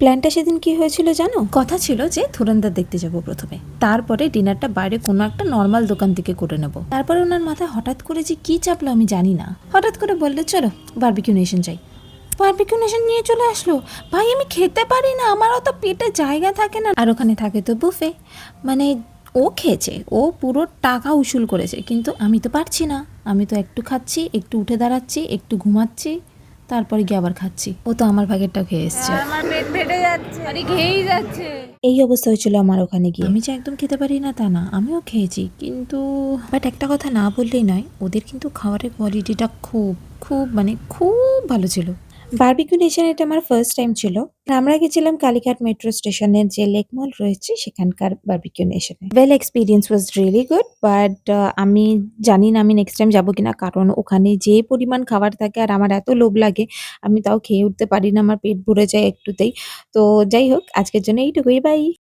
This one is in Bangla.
প্ল্যানটা সেদিন কি হয়েছিল জানো? কথা ছিল যে ধুরন্ধর দেখতে যাব প্রথমে, তারপরে ডিনারটা বাইরে কোনো একটা নর্মাল দোকান থেকে করে নেব। তারপরে ওনার মাথায় হঠাৎ করে যে কি চাপলো আমি জানি না, হঠাৎ করে বললে চলো বারবিকিউ নেশন যাই। বারবিকিউ নেশন নিয়ে চলে আসলো। ভাই আমি খেতে পারি না, আমার অত পেটে জায়গা থাকে না, আর ওখানে থাকে তো বুফে। মানে ও খেয়েছে, ও পুরো টাকা উসুল করেছে, কিন্তু আমি তো পারছি না। আমি তো একটু খাচ্ছি, একটু উঠে দাঁড়াচ্ছি, একটু ঘুমাচ্ছি, তারপরে গিয়ে আবার খাচ্ছি। ও তো আমার ভাগেরটা খেয়ে এসছে। আমার পেট ফেটে যাচ্ছে, আরে খেয়েই যাচ্ছে। এই অবস্থা হয়েছিল আমার ওখানে গিয়ে। আমি যে একদম খেতে পারি না তা না, আমিও খেয়েছি, কিন্তু বাট একটা কথা না বললেই নয়, ওদের কিন্তু খাবারের কোয়ালিটিটা খুব খুব মানে খুব ভালো ছিল। বারবিকিউ নেশন এটা আমার ফার্স্ট টাইম ছিল। আমরা গেছিলাম কালীঘাট মেট্রো স্টেশনের যে লেক মল রয়েছে সেখানকার বারবিকিউ নেশনে। Well experience was really good, but আমি জানি না আমি নেক্সট টাইম যাবো কিনা, কারণ ওখানে যে পরিমাণ খাবার থাকে আর আমার এত লোভ লাগে, আমি তাও খেয়ে উঠতে পারি না, আমার পেট ভরে যায় একটুতেই। তো যাই হোক, আজকের জন্য এইটুকুই, বাই।